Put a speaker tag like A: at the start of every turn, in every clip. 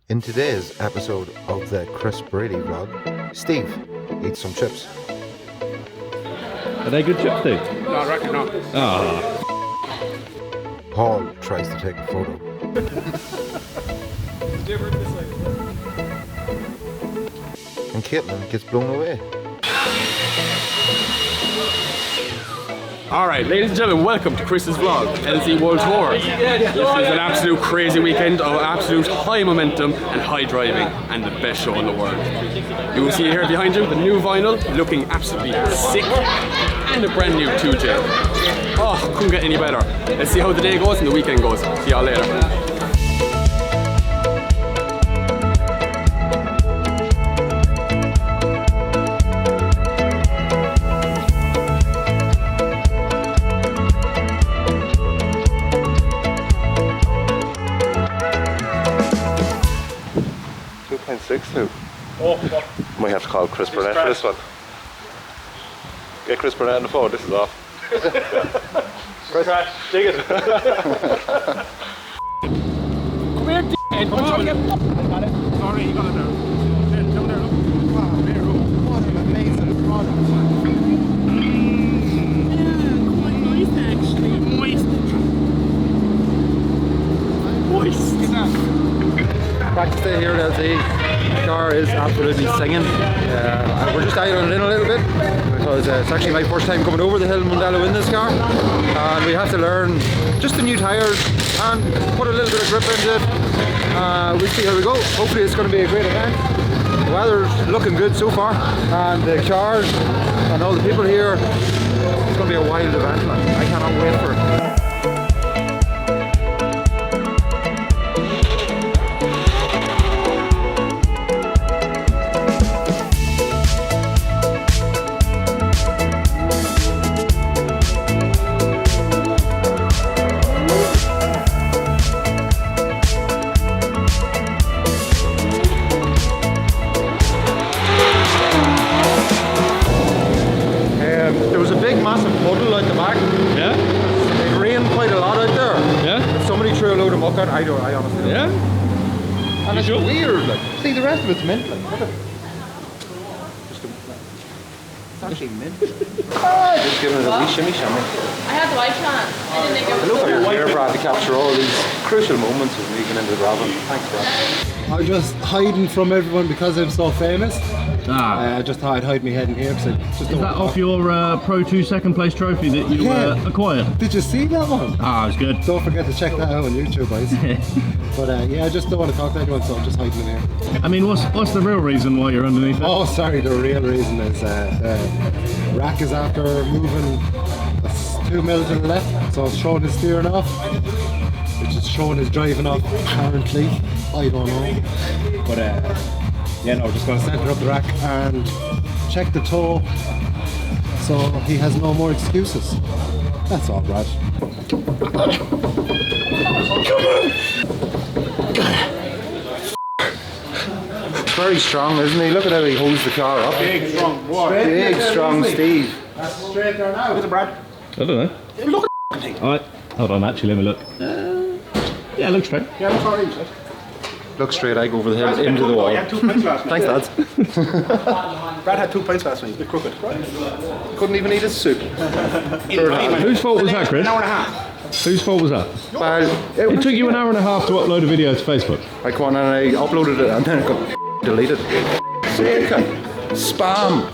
A: In today's episode of the Chris Brady vlog, Steve eats some chips.
B: Are they good chips, Steve?
C: No, I reckon not.
B: Ah.
A: Paul tries to take a photo. And Caitlin gets blown away.
C: Alright, ladies and gentlemen, welcome to Chris's vlog, LC World Tour. This is an absolute crazy weekend of absolute high momentum and high driving and the best show in the world. You will see here behind you the new vinyl looking absolutely sick and a brand new 2J. Oh, couldn't get any better. Let's see how the day goes and the weekend goes. See y'all later.
D: 2.62. Oh, fuck. Might have to call Chris Burnett for this one. Get Chris Burnett on the phone, this is off.
C: Chris, dig it. Come here, d***head. Come on. I got it. Sorry, you got it there. Down there, look. Wow, there, look. What an amazing product. Quite nice, actually. Moist.
E: Practice day here at LT. The car is absolutely singing. We're just idling in a little bit because it's actually my first time coming over the hill in Mondello in this car, and we have to learn just the new tyres and put a little bit of grip into it. We'll see how we go. Hopefully it's going to be a great event. The weather's looking good so far, and the cars and all the people here, it's going to be a wild event, man. I cannot wait for it. There was a big massive puddle out the back.
B: Yeah?
E: It rained quite a lot out there.
B: Yeah?
E: Somebody threw a load of muck out. I honestly don't.
B: Yeah?
E: And it's
B: sure?
E: weird. Like, see, the rest of it's mint. Like, it's actually mint. Just giving it a wee shimmy shimmy.
F: I had the light on. I didn't think it
E: I
F: was
E: look at your hair, Brad, to capture all these crucial moments of me getting into the gravel. Thanks, Brad.
G: I'm just hiding from everyone because I'm so famous.
B: Ah.
G: I just thought I'd hide my head in here because I just
B: Is
G: don't
B: that off your Pro 2 second place trophy that you acquired?
G: Did you see that one?
B: Ah, it was good.
G: Don't forget to check that out on YouTube, guys. But yeah, I just don't want to talk to anyone, so I'm just hiding in here.
B: I mean, what's the real reason why you're underneath it?
G: Oh, sorry, the real reason is rack is after moving 2 mil to the left, so it's showing his steering off, which is showing his driving off apparently. I don't know. But yeah, no, just going to center up the rack and check the toe so he has no more excuses. That's all, Brad.
E: Very strong, isn't he? Look at how he holds the car up.
C: Big, strong boy.
E: Big, strong Steve.
G: That's straight there now.
C: Look at Brad.
B: I don't know.
C: Look at the thing.
B: Alright, hold on, actually, let me look. Yeah, it looks straight.
C: Yeah, look how it is.
E: Look straight, I go over the hill into the wall.
C: He had 2 pints last night.
E: Thanks, lads.
C: Brad had 2 pints last night. He's a bit crooked.
E: Couldn't even eat his soup.
B: Whose fault was that, Chris?
C: An hour and a half.
B: Whose fault was that?
E: Well,
B: It took you an hour and a half to upload a video to Facebook.
E: I come on and I uploaded it and then it got deleted. Spam.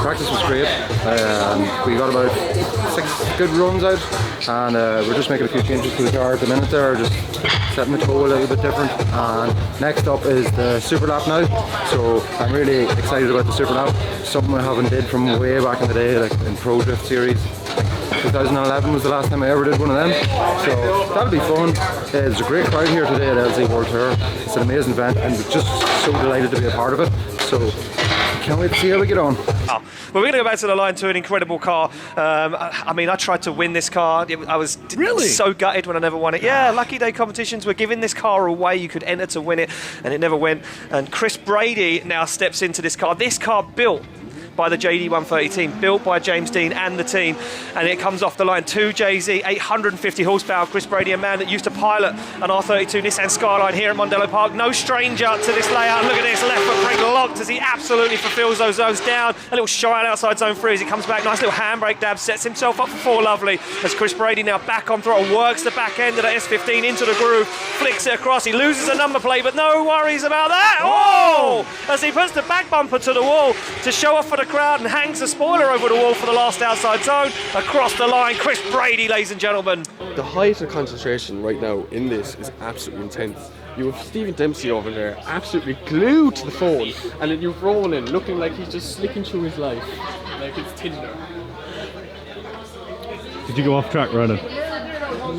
E: practice was great. We got about 6 good runs out, and we're just making a few changes to the car at the minute there, just setting the toe a little bit different. And next up is the super lap now, so I'm really excited about the super lap. Something I haven't did from way back in the day, like in Pro Drift series. 2011 was the last time I ever did one of them, so that'll be fun. There's a great crowd here today at LC World Tour. It's an amazing event, and we're just so delighted to be a part of it. So can't wait to see how we get on.
H: Well, we're going to go back to the line to an incredible car. I mean, I tried to win this car. I was so gutted when I never won it. Yeah, Lucky Day Competitions, we're giving this car away. You could enter to win it, and it never went. And Chris Brady now steps into this car. This car built by the JD 130 team, built by James Dean and the team, and it comes off the line 2JZ, 850 horsepower. Chris Brady, a man that used to pilot an R32 Nissan Skyline here at Mondello Park, no stranger to this layout. Look at this, left foot brake locked as he absolutely fulfills those zones down. A little shine outside zone 3 as he comes back, nice little handbrake dab, sets himself up for 4 lovely, as Chris Brady now back on throttle, works the back end of the S15 into the groove, flicks it across, he loses a number plate, but no worries about that. Oh! As he puts the back bumper to the wall to show off for the crowd and hangs the spoiler over the wall for the last outside zone. Across the line, Chris Brady, ladies and gentlemen.
C: The height of concentration right now in this is absolutely intense. You have Stephen Dempsey over there, absolutely glued to the phone, and then you've Ronan looking like he's just slicking through his life, like it's Tinder.
B: Did you go off track, Ronan?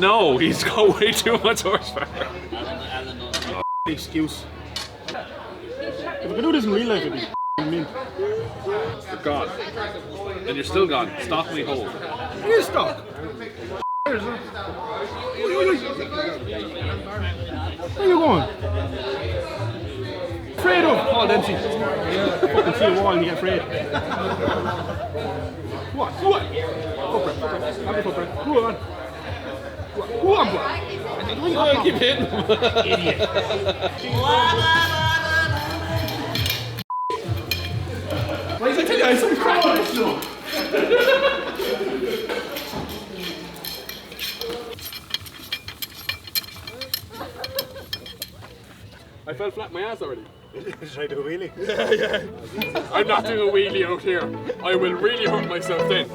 C: No, he's got way too much horsepower.
B: Excuse. If we could do this in real life, it'd be mint.
C: You're gone. And you're still gone. Stop me hold.
B: You stop. Where are you going? Afraid of Paul Dempsey. Fucking see a wall and you get afraid. What? Footprint. Have a footprint. Who on? Who on, boy?
C: Keep hitting him.
B: Idiot.
C: Why is it guys so crowded? I fell flat my ass already.
G: Should I do a wheelie?
C: Yeah. I'm not doing a wheelie out here. I will really hurt myself then.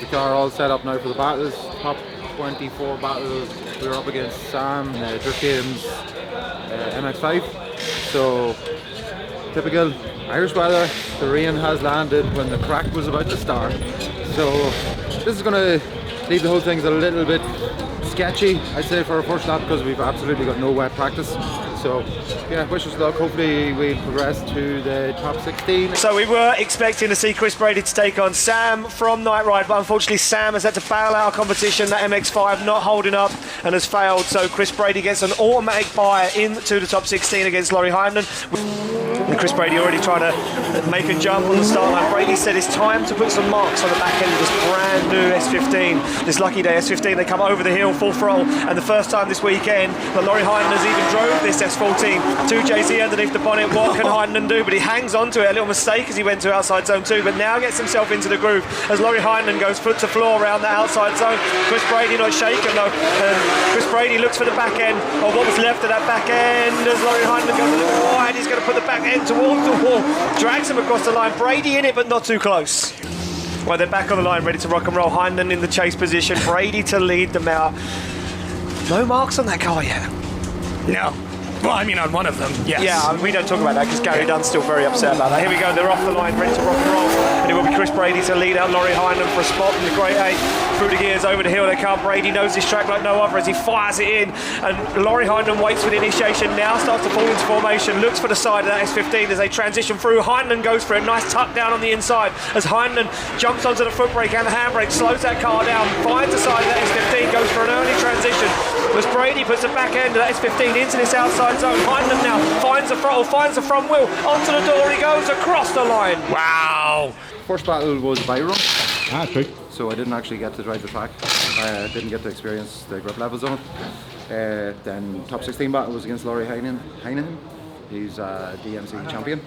E: The car all set up now for the battles. Top 24 battles. We were up against Sam, Drift Games MX5. So typical Irish weather. The rain has landed when the crack was about to start. So this is going to leave the whole thing a little bit sketchy, I'd say, for our first lap, because we've absolutely got no wet practice. So yeah, wish us luck. Hopefully we'll progress to the top 16.
H: So we were expecting to see Chris Brady to take on Sam from Night Ride, but unfortunately Sam has had to bail out of competition. That MX5 not holding up and has failed. So Chris Brady gets an automatic buy into the top 16 against Laurie Heineman. And Chris Brady already trying to make a jump on the start line. Brady said it's time to put some marks on the back end of this brand new S15, this Lucky Day S15. They come over the hill full throttle, and the first time this weekend that Laurie Heineman has even drove this S14. 2JZ underneath the bonnet. What can Heineman do? But he hangs on to it. A little mistake as he went to outside zone 2, but now gets himself into the groove as Laurie Heineman goes foot to floor around the outside zone. Chris Brady not shaken though. Chris Brady looks for the back end, or what was left of that back end, as Laurie Heineman goes a little wide. He's going to put the back end towards the wall, drags him across the line. Brady in it, but not too close. Well, they're back on the line, ready to rock and roll. Heineman in the chase position, Brady to lead them out. No marks on that car yet.
I: No. Well, I mean, on one of them, yes.
H: Yeah, we don't talk about that because Gary Dunn's still very upset about that. Here we go, they're off the line, ready to rock and roll. And it will be Chris Brady to lead out Laurie Heineman for a spot in the Great 8. Through the gears, over the hill they come. Brady knows this track like no other as he fires it in. And Laurie Heineman waits for the initiation, now starts to fall into formation, looks for the side of that S15 as they transition through. Heineman goes for a nice tuck down on the inside as Heineman jumps onto the foot brake and the handbrake, slows that car down, finds the side of that S15, goes for an early transition. As Brady puts the back end of that S15 into this outside zone, Heineman now finds the throttle, finds the front wheel, onto the door he goes, across the line.
I: Wow.
E: First battle was Byron.
B: Ah, true.
E: So I didn't actually get to drive the track. I didn't get to experience the grip levels on it. Then top 16 battle was against Laurie Heinen. He's a DMC champion.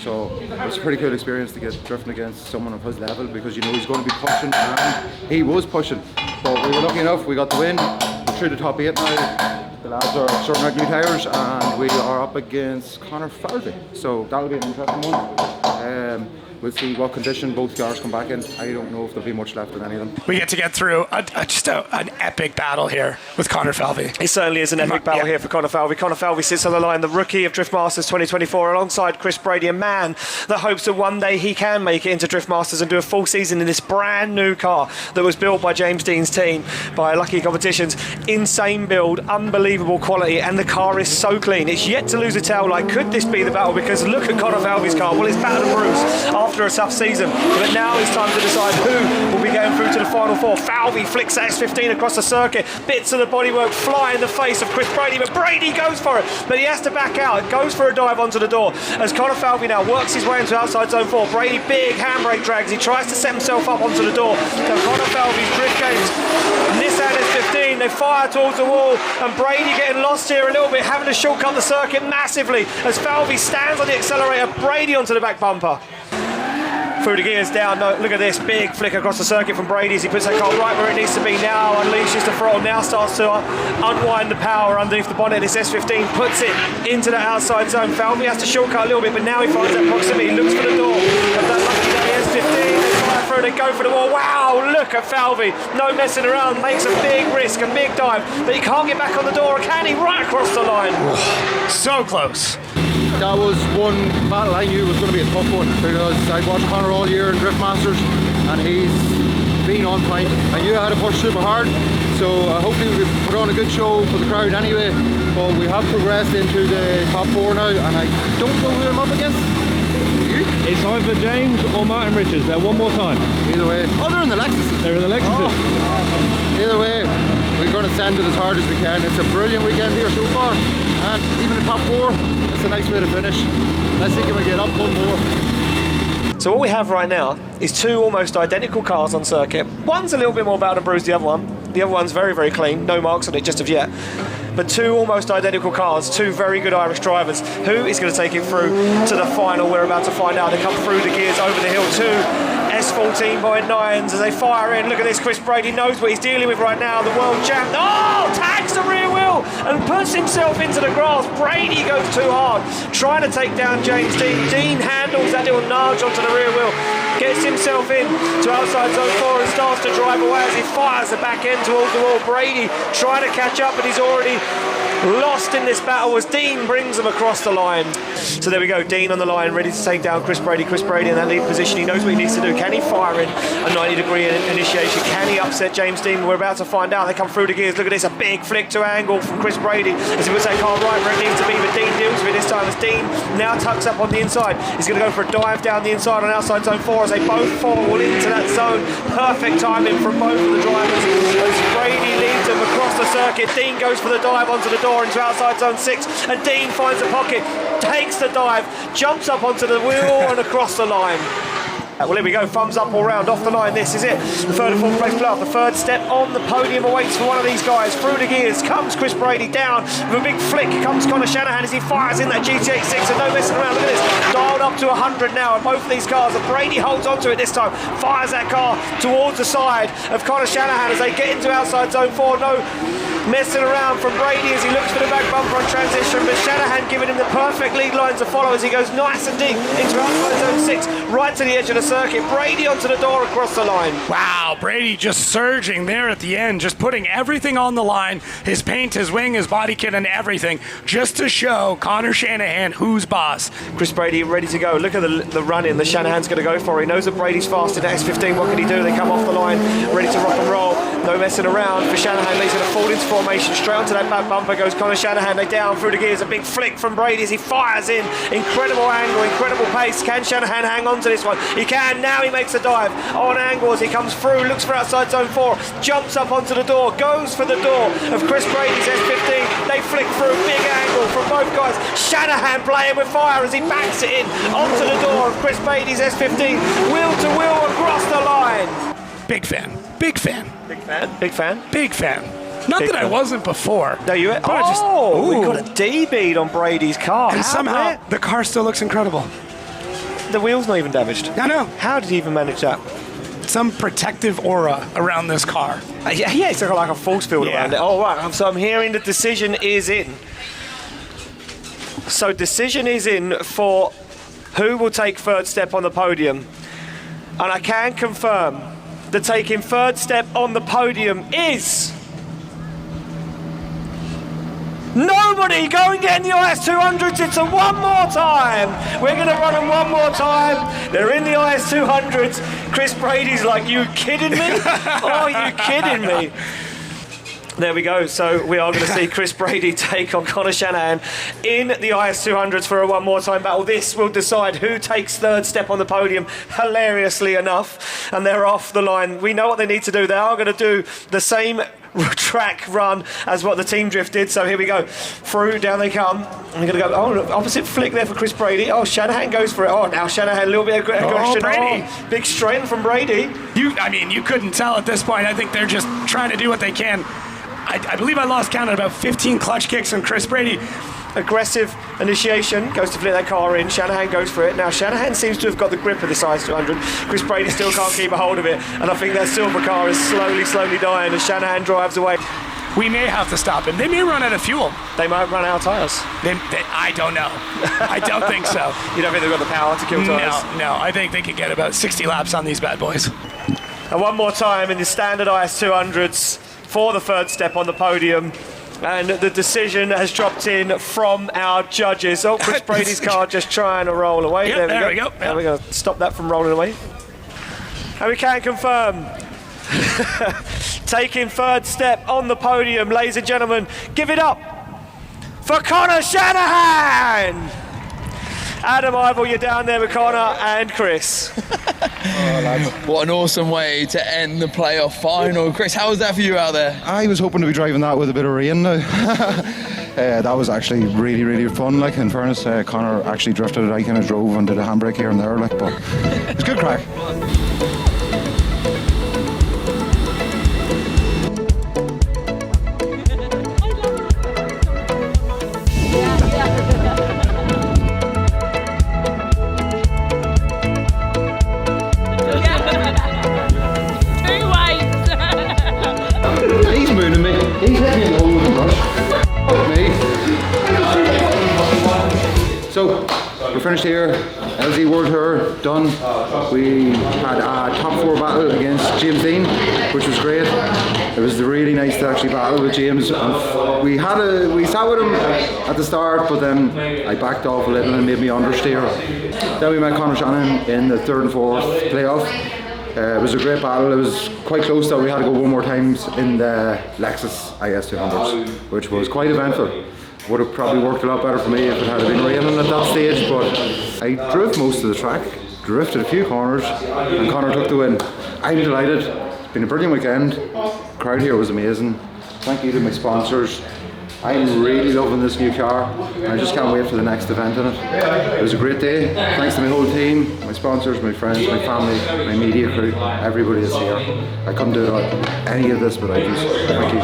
E: So it was a pretty cool experience to get drifting against someone of his level, because you know he's going to be pushing, and he was pushing. But we were lucky enough, we got the win. We're through the top 8 now. The lads are sorting out new tyres, and we are up against Conor Falvey. So that'll be an interesting one. We'll see what condition both cars come back in. I don't know if there'll be much left in any of them.
I: We get to get through just an epic battle here with Conor Falvey.
H: It certainly is an epic battle here for Conor Falvey. Conor Falvey sits on the line, the rookie of Drift Masters 2024, alongside Chris Brady, a man that hopes that one day he can make it into Drift Masters and do a full season in this brand new car that was built by James Dean's team, by Lucky Day Competitions. Insane build, unbelievable quality, and the car is so clean. It's yet to lose a tail light. Could this be the battle? Because look at Conor Falvey's car. Well, it's battered and bruised after a tough season, but now it's time to decide who will be going through to the final four. Falvey flicks that S15 across the circuit. Bits of the bodywork fly in the face of Chris Brady, but Brady goes for it, but he has to back out. Goes for a dive onto the door as Conor Falvey now works his way into outside zone 4. Brady, big handbrake drags. He tries to set himself up onto the door. So Conor Falvey's drift games. Nissan S15, they fire towards the wall, and Brady getting lost here a little bit, having to shortcut the circuit massively as Falvey stands on the accelerator. Brady onto the back bumper. Through the gears down. No, look at this big flick across the circuit from Brady as he puts that car right where it needs to be. Now unleashes the throttle, now starts to unwind the power underneath the bonnet. This S15 puts it into the outside zone. Falvey has to shortcut a little bit, but now he finds that proximity, looks for the door of that Lucky Day S15. They fire through, they go for the wall. Wow, look at Falvey, no messing around, makes a big risk, a big dive, but he can't get back on the door, can he? Right across the line.
I: So close.
E: That was one battle I knew was going to be a tough one, because I've watched Conor all year in Drift Masters and he's been on point. I knew I had to push super hard, so hopefully we put on a good show for the crowd anyway. But we have progressed into the top 4 now, and I don't know who I'm up against.
B: It's either James or Martin Richards. They're one more time.
E: Either way. Oh, they're in the Lexuses.
B: They're in the Lexuses.
E: Oh. Either way, we're going to send it as hard as we can. It's a brilliant weekend here so far, and even the top 4, it's a nice way to finish. Let's see if we get up one more.
H: So what we have right now is 2 almost identical cars on circuit. One's a little bit more battered and bruised, the other one. The other one's very, very clean, no marks on it just of yet. But 2 almost identical cars, 2 very good Irish drivers. Who is going to take it through to the final? We're about to find out. They come through the gears over the hill. 2 S14.9s as they fire in. Look at this, Chris Brady knows what he's dealing with right now. The world champ, tags the rear wheel and puts himself into the grass. Brady goes too hard, trying to take down James Dean. Dean handles that little nudge onto the rear wheel, gets himself in to outside zone 4 and starts to drive away as he fires the back end towards the wall. Brady trying to catch up, but he's already lost in this battle as Dean brings him across the line. So there we go, Dean on the line, ready to take down Chris Brady. Chris Brady in that lead position, he knows what he needs to do. Can he fire in a 90-degree initiation? Can he upset James Dean? We're about to find out. They come through the gears. Look at this, a big flick to angle from Chris Brady as he puts that car right where it needs to be, but Dean deals with it this time as Dean now tucks up on the inside. He's going to go for a dive down the inside on outside zone 4 as they both fall into that zone. Perfect timing from both of the drivers as Brady leads them across the circuit. Dean goes for the dive onto the door into outside zone 6, and Dean finds a pocket, takes the dive, jumps up onto the wheel and across the line. Well, here we go, thumbs up all round, off the line, this is it. The 3rd and 4th place playoff, the 3rd step on the podium awaits for one of these guys. Through the gears comes Chris Brady, down with a big flick comes Conor Shanahan as he fires in that GT86 and no messing around. Look at this, dialed up to 100 now and both of these cars, and Brady holds onto it this time, fires that car towards the side of Conor Shanahan as they get into outside zone 4. No messing around from Brady as he looks for the back bumper on transition, but Shanahan giving him the perfect lead line to follow as he goes nice and deep into outside zone 6, right to the edge of the circuit. Brady onto the door across the line.
I: Wow, Brady just surging there at the end, just putting everything on the line, his paint, his wing, his body kit and everything, just to show Conor Shanahan who's boss.
H: Chris Brady ready to go. Look at the run in that Shanahan's going to go for. He knows that Brady's fast in S15. What can he do? They come off the line, ready to rock and roll. No messing around for Shanahan. He's going to fall into formation. Straight onto that back bumper goes Conor Shanahan. They down through the gears. A big flick from Brady as he fires in. Incredible angle, incredible pace. Can Shanahan hang on to this one? He can. Now he makes a dive on angle as he comes through. Looks for outside zone 4. Jumps up onto the door. Goes for the door of Chris Brady's S15. They flick through. Big angle from both guys. Shanahan playing with fire as he backs it in onto the door of Chris Brady's S15. Wheel to wheel across the line.
I: Big fan. Big fan.
H: Big fan? Big fan?
I: Big fan. Not
H: Big
I: that I
H: fan.
I: wasn't before.
H: No, you.
I: But I just-
H: We
I: Ooh.
H: got a D bead on Brady's car.
I: And
H: How
I: somehow
H: did
I: the car still looks incredible.
H: the wheel's not even damaged.
I: I know.
H: How did he even manage that?
I: Some protective aura around this car.
H: Yeah, it's got like a force field
I: Yeah.
H: around it. Oh, right. So I'm hearing the decision is in. So decision is in for who will take third step on the podium. And I can confirm that taking third step on the podium is... Nobody! Go and get in the IS200s. It's a one more time. We're going to run them one more time. They're in the IS200s. Chris Brady's like, you kidding me? Oh, you kidding me? There we go. So we are going to see Chris Brady take on Connor Shanahan in the IS200s for a one more time battle. This will decide who takes third step on the podium, hilariously enough. And they're off the line. We know what they need to do. They are going to do the same track run as what the team drift did. So here we go. Through, down they come. And they're going to go, oh, look, opposite flick there for Chris Brady. Oh, Shanahan goes for it. Oh, now Shanahan, a little bit of aggression.
I: Brady.
H: Oh, big strength from Brady.
I: You couldn't tell at this point. I think they're just trying to do what they can. I believe I lost count at about 15 clutch kicks from Chris Brady.
H: Aggressive initiation, goes to flick that car in. Shanahan goes for it. Now Shanahan seems to have got the grip of this IS200. Chris Brady still can't keep a hold of it, and I think that silver car is slowly dying as Shanahan drives away.
I: We may have to stop him. They may run out of fuel.
H: They might run out of tyres.
I: I don't know. I don't think so.
H: You don't think they've got the power to kill tyres?
I: No. I think they could get about 60 laps on these bad boys.
H: And one more time in the standard IS200s for the third step on the podium. And the decision has dropped in from our judges. Oh, Chris Brady's car just trying to roll away.
I: Yep,
H: there we go.
I: Yep.
H: And we're going to stop that from rolling away. And we can confirm, taking third step on the podium, ladies and gentlemen, give it up for Connor Shanahan! Adam Ivel, you're down there with Connor and Chris.
J: What an awesome way to end the playoff final. Chris, how was that for you out there?
E: I was hoping to be driving that with a bit of rain now. That was actually really fun. Like, in fairness, Connor actually drifted it. I kind of drove and did a handbrake here and there. Like, but it was good crack. He's mooning me. He's hitting me in the hole with the brush. Me. So, we're finished here. LZ World Tour done. We had a top 4 battle against James Dean, which was great. It was really nice to actually battle with James. We sat with him at the start, but then I backed off a little and made me understeer. Then we met Connor Shanahan in the 3rd and 4th playoff. It was a great battle. It was quite close that we had to go one more times in the Lexus IS200s, which was quite eventful. Would have probably worked a lot better for me if it had been raining at that stage, but I drove most of the track, drifted a few corners, and Connor took the win. I'm delighted. It's been a brilliant weekend. The crowd here was amazing. Thank you to my sponsors. I'm really loving this new car, and I just can't wait for the next event in it. It was a great day. Thanks to my whole team, my sponsors, my friends, my family, my media crew, everybody that's here. I couldn't do any of this without you. Thank you.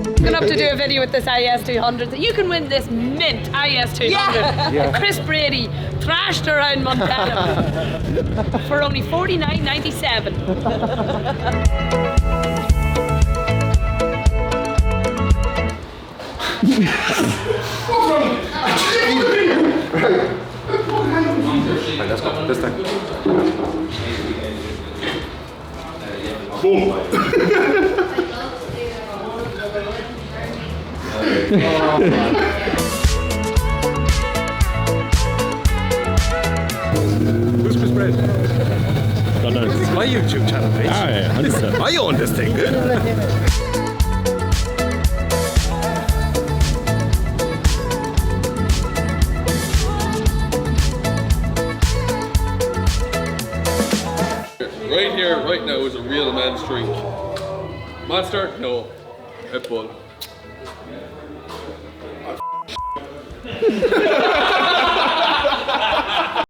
F: I'm going to have to do a video with this IS200. You can win this mint IS200.
E: Yeah.
F: Chris Brady thrashed around Montana for only $49.97.
E: Right, let's go. This time.
B: Who's Chris Brady? God knows. This is my YouTube channel, mate. Ah, yeah, 100%. I own this thing.
C: Right here, right now, is a real man's drink. Monster? No. Red Bull.